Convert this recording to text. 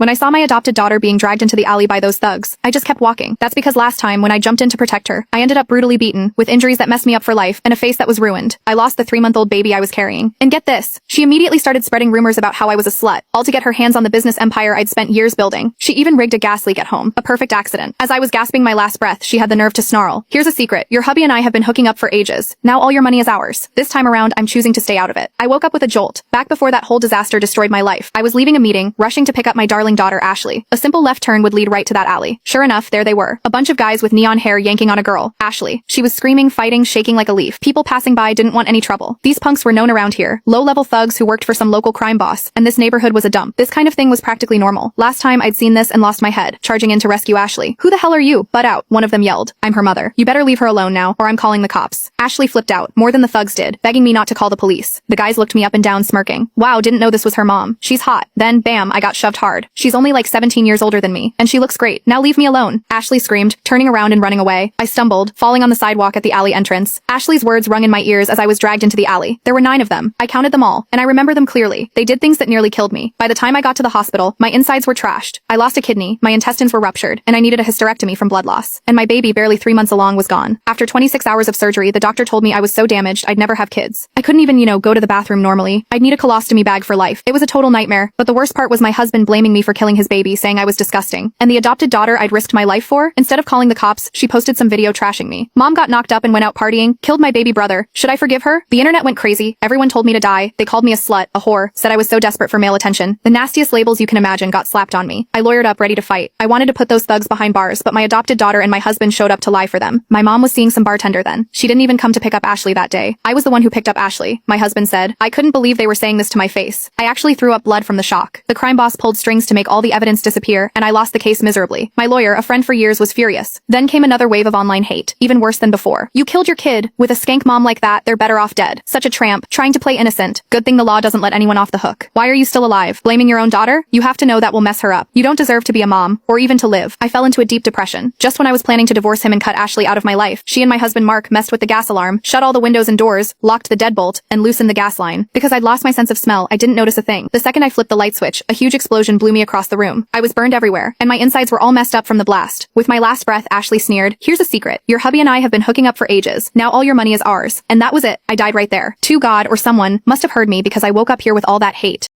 When I saw my adopted daughter being dragged into the alley by those thugs, I just kept walking. That's because last time when I jumped in to protect her, I ended up brutally beaten, with injuries that messed me up for life, and a face that was ruined. I lost the 3-month-old baby I was carrying. And get this, she immediately started spreading rumors about how I was a slut, all to get her hands on the business empire I'd spent years building. She even rigged a gas leak at home, a perfect accident. As I was gasping my last breath, she had the nerve to snarl, "Here's a secret, your hubby and I have been hooking up for ages. Now all your money is ours. This time around, I'm choosing to stay out of it." I woke up with a jolt. Back before that whole disaster destroyed my life, I was leaving a meeting, rushing to pick up my darling daughter Ashley. A simple left turn would lead right to that alley. Sure enough, there they were. A bunch of guys with neon hair yanking on a girl, Ashley. She was screaming, fighting, shaking like a leaf. People passing by didn't want any trouble. These punks were known around here. Low-level thugs who worked for some local crime boss, and this neighborhood was a dump. This kind of thing was practically normal. Last time I'd seen this and lost my head, charging in to rescue Ashley. "Who the hell are you? Butt out," one of them yelled. "I'm her mother. You better leave her alone now, or I'm calling the cops." Ashley flipped out, more than the thugs did, begging me not to call the police. The guys looked me up and down smirking. Wow, didn't know this was her mom. She's hot. Then, bam, I got shoved hard. She's only like 17 years older than me, and she looks great. Now leave me alone. Ashley screamed, turning around and running away. I stumbled, falling on the sidewalk at the alley entrance. Ashley's words rung in my ears as I was dragged into the alley. There were 9 of them. I counted them all, and I remember them clearly. They did things that nearly killed me. By the time I got to the hospital, my insides were trashed. I lost a kidney, my intestines were ruptured, and I needed a hysterectomy from blood loss. And my baby, barely 3 months along, was gone. After 26 hours of surgery, the doctor told me I was so damaged I'd never have kids. I couldn't even, go to the bathroom normally. I'd need a colostomy bag for life. It was a total nightmare, but the worst part was my husband blaming me for killing his baby, saying I was disgusting. And the adopted daughter I'd risked my life for? Instead of calling the cops, she posted some video trashing me. Mom got knocked up and went out partying, killed my baby brother. Should I forgive her? The internet went crazy. Everyone told me to die. They called me a slut, a whore, said I was so desperate for male attention. The nastiest labels you can imagine got slapped on me. I lawyered up ready to fight. I wanted to put those thugs behind bars, but my adopted daughter and my husband showed up to lie for them. My mom was seeing some bartender then. She didn't even come to pick up Ashley that day. I was the one who picked up Ashley, my husband said. I couldn't believe they were saying this to my face. I actually threw up blood from the shock. The crime boss pulled strings to make all the evidence disappear, and I lost the case miserably. My lawyer, a friend for years, was furious. Then came another wave of online hate, even worse than before. "You killed your kid. With a skank mom like that, they're better off dead. Such a tramp, trying to play innocent. Good thing the law doesn't let anyone off the hook. Why are you still alive? Blaming your own daughter? You have to know that will mess her up. You don't deserve to be a mom, or even to live." I fell into a deep depression. Just when I was planning to divorce him and cut Ashley out of my life, she and my husband Mark messed with the gas alarm, shut all the windows and doors, locked the deadbolt, and loosened the gas line. Because I'd lost my sense of smell, I didn't notice a thing. The second I flipped the light switch, a huge explosion blew me across the room. I was burned everywhere, and my insides were all messed up from the blast. With my last breath, Ashley sneered, "Here's a secret. Your hubby and I have been hooking up for ages. Now all your money is ours." And that was it. I died right there. To God or someone must have heard me because I woke up here with all that hate.